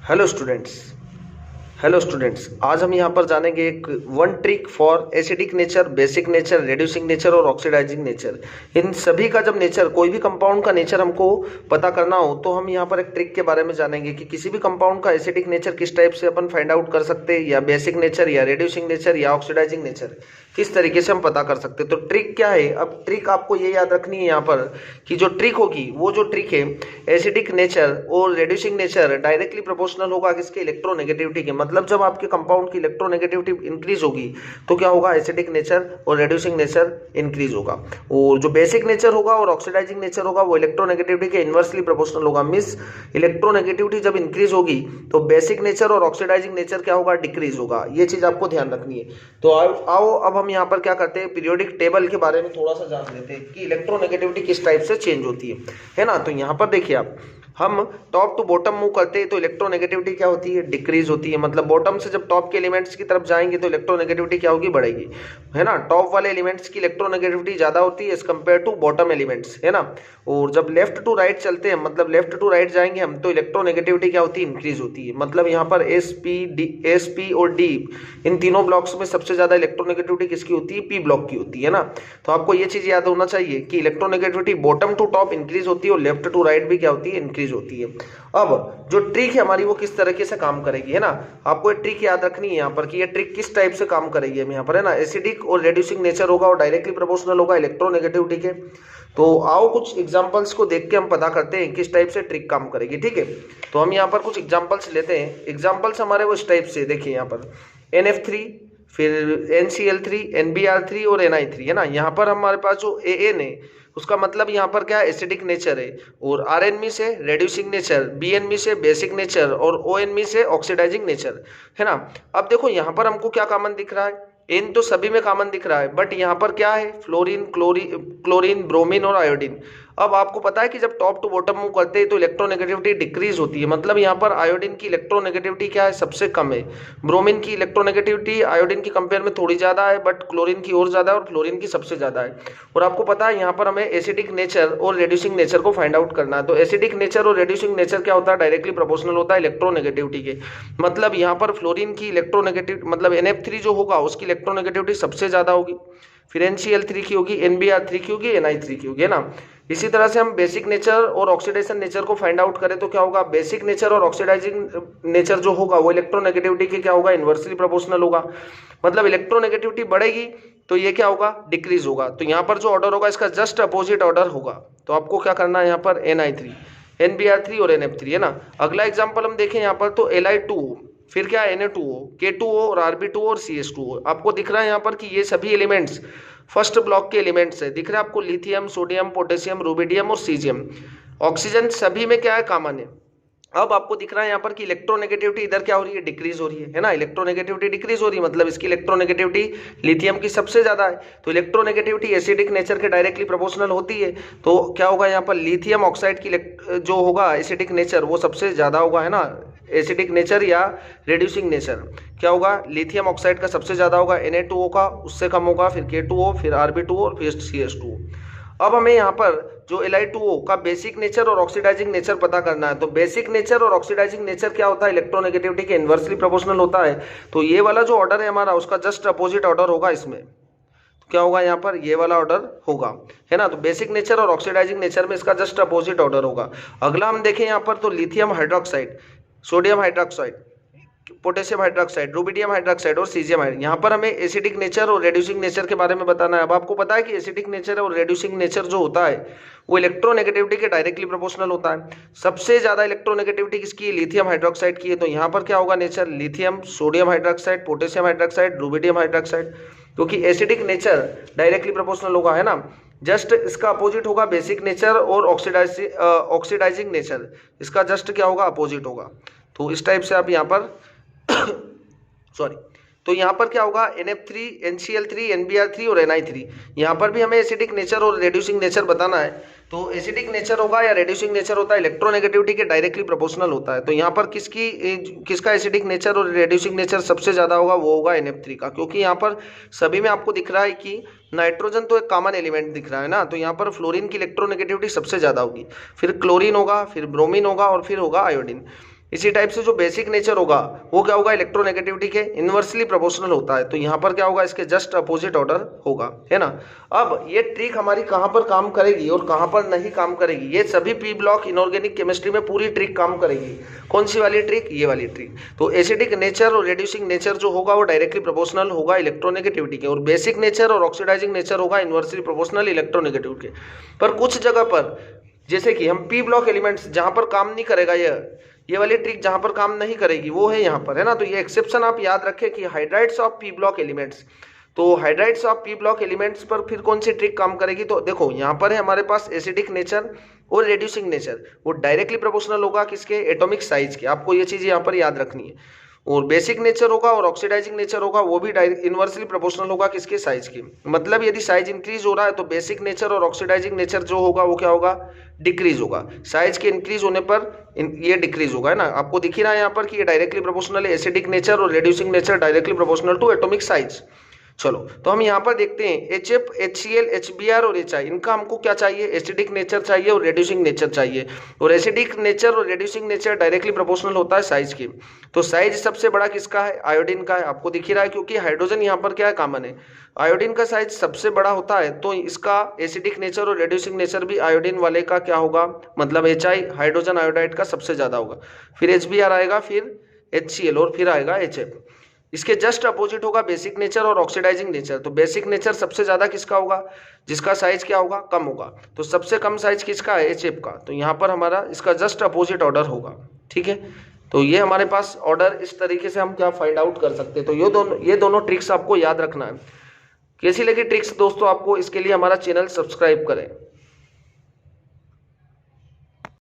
Hello students, आज हम यहाँ पर जानेंगे एक one trick for acidic nature, basic nature, reducing nature और ऑक्सीडाइजिंग नेचर। इन सभी का जब नेचर, कोई भी कंपाउंड का नेचर हमको पता करना हो तो हम यहाँ पर एक ट्रिक के बारे में जानेंगे कि किसी भी कंपाउंड का एसिडिक नेचर किस टाइप से अपन फाइंड आउट कर सकते हैं, या बेसिक नेचर या रेड्यूसिंग नेचर या ऑक्सीडाइजिंग नेचर किस तरीके से हम पता कर सकते हैं। तो ट्रिक क्या है? अब ट्रिक आपको ये याद रखनी है यहाँ पर कि जो ट्रिक होगी, वो जो ट्रिक है एसिडिक नेचर और रेड्यूसिंग नेचर डायरेक्टली प्रोपोर्शनल होगा किसके? इलेक्ट्रोनेगेटिविटी के। मतलब जब आपके कंपाउंड की इलेक्ट्रोनेगेटिविटी इंक्रीज होगी तो क्या होगा? एसिडिक नेचर और रेड्यूसिंग नेचर इंक्रीज होगा। और जो बेसिक नेचर होगा और ऑक्सीडाइजिंग नेचर होगा वो इलेक्ट्रोनेगेटिविटी के इनवर्सली प्रोपोर्शनल होगा। मींस इलेक्ट्रोनेगेटिविटी जब इंक्रीज होगी तो बेसिक नेचर और ऑक्सीडाइजिंग नेचर क्या होगा? डिक्रीज होगा। ये चीज आपको ध्यान रखनी है। तो आओ अब हम यहाँ पर क्या करते हैं, पीरियोडिक टेबल के बारे में थोड़ा सा जान लेते हैं कि इलेक्ट्रोनेगेटिविटी किस टाइप से चेंज होती है ना। तो यहाँ पर देखिए, आप हम टॉप टू बॉटम मूव करते हैं तो इलेक्ट्रोनेगेटिविटी क्या होती है? डिक्रीज होती है। मतलब बॉटम से जब टॉप के एलिमेंट्स की तरफ जाएंगे तो इलेक्ट्रोनेगेटिविटी क्या होगी? बढ़ेगी, है ना। टॉप वाले एलिमेंट्स की इलेक्ट्रोनेगेटिविटी ज्यादा होती है as compare to bottom elements, है ना। और जब लेफ्ट टू राइट चलते हैं, मतलब लेफ्ट टू राइट जाएंगे हम, तो इलेक्ट्रोनेगेटिविटी क्या होती है? इंक्रीज होती है। मतलब यहाँ पर एस पी और डी, इन तीनों ब्लॉक्स में सबसे ज्यादा इलेक्ट्रोनेगेटिविटी किसकी होती है? पी ब्लॉक की होती है ना। तो आपको ये चीज याद होना चाहिए कि electronegativity bottom to top increase होती है और लेफ्ट टू राइट भी क्या होती है? इंक्रीज होती है। अब जो ट्रिक है हमारी वो किस तरीके से काम करेगी, है ना। आपको ये ट्रिक याद रखनी है यहाँ पर कि ये ट्रिक किस टाइप से काम करेगी हम यहाँ पर, है ना। एसिडिक और रेड्यूसिंग नेचर होगा और डायरेक्टली प्रोपोर्शनल होगा इलेक्ट्रोनेगेटिविटी के। तो आओ कुछ एग्जांपल्स को देख के हम पता करते हैं किस टाइप से ट्रिक काम करेगी, ठीक है। तो हम यहाँ पर कुछ एग्जांपल्स लेते हैं। एग्जांपल्स हमारे वो इस टाइप से, देखिए यहाँ पर NF3, फिर NCl3, NBr3 और NI3, है ना। यहाँ पर हमारे पास जो AN है उसका मतलब यहाँ पर क्या है? एसिडिक नेचर है। और RNB से रेड्यूसिंग नेचर, BNB से बेसिक नेचर और ONB से ऑक्सीडाइजिंग नेचर, है ना। अब देखो यहाँ पर हमको क्या कॉमन दिख रहा है? इन तो सभी में कॉमन दिख रहा है, बट यहाँ पर क्या है? फ्लोरीन, क्लोरीन, ब्रोमीन और आयोडीन। अब आपको पता है कि जब टॉप टू बॉटम मूव करते हैं तो इलेक्ट्रोनेगेटिविटी डिक्रीज होती है। मतलब यहाँ पर आयोडीन की इलेक्ट्रोनेगेटिविटी क्या है? सबसे कम है। ब्रोमीन की इलेक्ट्रोनेगेटिविटी आयोडीन की कंपेयर में थोड़ी ज्यादा है, बट क्लोरीन की और ज्यादा है और फ्लोरीन की सबसे ज्यादा है। और आपको पता है यहाँ पर हमें एसिडिक नेचर और रेड्यूसिंग नेचर को फाइंड आउट करना है। तो एसिडिक नेचर और रेड्यूसिंग नेचर क्या होता है? डायरेक्टली प्रोपोर्शनल होता है इलेक्ट्रोनेगेटिविटी के। मतलब यहाँ पर फ्लोरीन की इलेक्ट्रोनेगेटिविटी, मतलब NF3 जो होगा उसकी इलेक्ट्रोनेगेटिविटी सबसे ज्यादा होगी, फिर NCl3 की होगी, NBr3 की होगी, NI3 की होगी, है ना। इसी तरह से हम बेसिक नेचर और ऑक्सीडेशन नेचर को फाइंड आउट करें तो क्या होगा? बेसिक नेचर और ऑक्सीडाइजिंग नेचर जो होगा वो इलेक्ट्रोनेगेटिविटी के क्या होगा? इनवर्सली प्रोपोर्शनल होगा। मतलब इलेक्ट्रोनेगेटिविटी बढ़ेगी तो ये क्या होगा? डिक्रीज होगा। तो यहाँ पर जो ऑर्डर होगा इसका जस्ट अपोजिट ऑर्डर होगा। तो आपको क्या करना है यहाँ पर? NI3, NBr3 और NF3, है ना। अगला एग्जाम्पल हम देखें यहाँ पर तो Li2, फिर क्या है? Na2O, K2O और Rb2O और CH2O। आपको दिख रहा है यहाँ पर कि ये सभी एलिमेंट्स फर्स्ट ब्लॉक के एलिमेंट्स है। दिख रहा है आपको? लिथियम, सोडियम, पोटेशियम, रुबिडियम और सीजियम। ऑक्सीजन सभी में क्या है? कॉमन है। अब आपको दिख रहा है यहाँ पर कि इलेक्ट्रोनेगेटिविटी इधर क्या हो रही है? डिक्रीज हो रही है ना। इलेक्ट्रोनेगेटिविटी डिक्रीज हो रही है, मतलब इसकी इलेक्ट्रोनेगेटिविटी लिथियम की सबसे ज्यादा है। तो इलेक्ट्रोनेगेटिविटी एसिडिक नेचर के डायरेक्टली प्रोपोर्शनल होती है। तो क्या होगा यहाँ पर? लिथियम ऑक्साइड की जो होगा एसिडिक नेचर वो सबसे ज्यादा होगा, है ना। एसिडिक नेचर या रेड्यूसिंग नेचर क्या होगा? लिथियम ऑक्साइड का सबसे ज्यादा होगा, Na2O का उससे कम होगा, फिर K2O, फिर Rb2O और फिर CH2O। अब हमें यहाँ पर जो Li2O का बेसिक नेचर और ऑक्सीडाइजिंग नेचर पता करना है। तो बेसिक नेचर और ऑक्सीडाइजिंग नेचर क्या होता है? इलेक्ट्रोनेगेटिविटी के इनवर्सली प्रोपोर्शनल होता है। तो ये वाला जो ऑर्डर है हमारा उसका जस्ट अपोजिट ऑर्डर होगा इसमें। तो क्या होगा यहाँ पर? ये वाला ऑर्डर होगा, है ना। तो बेसिक नेचर और ऑक्सीडाइजिंग नेचर में इसका जस्ट अपोजिट ऑर्डर होगा। अगला हम देखें यहाँ पर तो lithium hydroxide, sodium hydroxide, potassium hydroxide, rubidium hydroxide और सीजियम हाइड्रोक्साइड। यहाँ पर हमें एसिडिक नेचर और रेड्यूसिंग नेचर के बारे में बताना है। अब आपको पता है कि एसिडिक नेचर और रेड्यूसिंग नेचर जो होता है वो इलेक्ट्रोनेगेटिविटी के डायरेक्टली प्रोपोर्शनल होता है। सबसे ज्यादा इलेक्ट्रोनेगेटिविटी किसकी है? लिथियम हाइड्रोक्साइड की है। तो यहाँ पर क्या होगा nature? Lithium, sodium hydroxide, potassium hydroxide, rubidium hydroxide, क्योंकि एसिडिक नेचर डायरेक्टली प्रोपोर्शनल होगा, है ना। जस्ट इसका अपोजिट होगा बेसिक नेचर और ऑक्सीडाइजिंग नेचर, इसका जस्ट क्या होगा? अपोजिट होगा। तो इस टाइप से आप यहाँ पर सॉरी, तो यहाँ पर क्या होगा? NF3, NCl3, NBr3 और NI3। यहाँ पर भी हमें एसिडिक नेचर और रेड्यूसिंग नेचर बताना है। तो एसिडिक नेचर होगा या रेड्यूसिंग नेचर होता है इलेक्ट्रोनेगेटिविटी के डायरेक्टली प्रोपोर्शनल होता है। तो यहाँ पर किसका एसिडिक नेचर और रेड्यूसिंग नेचर सबसे ज्यादा होगा? वो होगा NF3 का, क्योंकि यहाँ पर सभी में आपको दिख रहा है कि नाइट्रोजन तो एक कॉमन एलिमेंट दिख रहा है ना। तो यहाँ पर फ्लोरीन की इलेक्ट्रोनेगेटिविटी सबसे ज्यादा होगी, फिर क्लोरीन होगा, फिर ब्रोमीन होगा और फिर होगा आयोडीन। इसी टाइप से जो बेसिक नेचर होगा वो क्या होगा, इलेक्ट्रोनेगेटिविटी के इनवर्सली प्रोपोर्शनल होता है। तो यहाँ पर क्या होगा, इसके जस्ट अपोजिट ऑर्डर होगा, है ना। अब ये ट्रिक हमारी कहाँ पर काम करेगी और कहाँ पर नहीं काम करेगी, ये सभी पी ब्लॉक इनऑर्गेनिक केमिस्ट्री में पूरी ट्रिक काम करेगी। कौन सी वाली ट्रिक, ये वाली ट्रिक। तो एसिडिक नेचर और रेड्यूसिंग नेचर जो होगा वो डायरेक्टली प्रोपोर्शनल होगा इलेक्ट्रोनेगेटिविटी के, और बेसिक नेचर और ऑक्सीडाइजिंग नेचर होगा इनवर्सली प्रोपोर्शनल इलेक्ट्रोनेगेटिविटी के। पर कुछ जगह पर जैसे कि हम पी ब्लॉक एलिमेंट्स जहां पर काम नहीं करेगा, ये वाली ट्रिक जहां पर काम नहीं करेगी वो है यहाँ पर, है ना। तो ये एक्सेप्शन आप याद रखें कि hydrides of P block elements, तो hydrides of P block elements पर फिर कौन सी ट्रिक काम करेगी। तो देखो यहाँ पर है हमारे पास एसिडिक नेचर और रेड्यूसिंग नेचर, वो डायरेक्टली प्रोपोर्शनल होगा किसके, एटॉमिक साइज के। आपको ये चीज यहाँ पर याद रखनी है। और बेसिक नेचर होगा और ऑक्सीडाइजिंग नेचर होगा वो भी इनवर्सली प्रोपोर्शनल होगा किसके, साइज के। मतलब यदि साइज इंक्रीज हो रहा है तो बेसिक नेचर और ऑक्सीडाइजिंग नेचर जो होगा वो क्या होगा, डिक्रीज होगा। साइज के इंक्रीज होने पर ये डिक्रीज होगा, है ना। आपको दिख ही रहा है यहाँ पर कि ये डायरेक्टली प्रोपोर्शनल है, एसिडिक नेचर और reducing nature directly proportional to atomic size. चलो तो हम यहाँ पर देखते हैं HF, HCl, HBr और HI, इनका हमको क्या चाहिए, एसिडिक नेचर चाहिए और रेड्यूसिंग नेचर चाहिए। और एसिडिक नेचर और रेड्यूसिंग नेचर डायरेक्टली प्रोपोर्शनल होता है साइज के। तो साइज सबसे बड़ा किसका है, आयोडीन का है। आपको दिख ही रहा है क्योंकि हाइड्रोजन यहाँ पर क्या है, कॉमन है। आयोडीन का साइज सबसे बड़ा होता है, तो इसका एसिडिक नेचर और रेड्यूसिंग नेचर भी आयोडीन वाले का क्या होगा, मतलब HI हाइड्रोजन आयोडाइड का सबसे ज्यादा होगा। फिर HBr आएगा, फिर HCl और फिर आएगा HF। इसके जस्ट अपोजिट होगा बेसिक नेचर और ऑक्सीडाइजिंग नेचर। तो बेसिक नेचर सबसे ज्यादा किसका होगा, जिसका साइज क्या होगा, कम होगा। तो सबसे कम साइज किसका है, HF का। तो यहाँ पर हमारा इसका जस्ट अपोजिट ऑर्डर होगा, ठीक है। तो ये हमारे पास ऑर्डर इस तरीके से हम क्या फाइंड आउट कर सकते हैं। तो ये दोनों ट्रिक्स आपको याद रखना है। कैसी लगी ट्रिक्स दोस्तों आपको, इसके लिए हमारा चैनल सब्सक्राइब करें।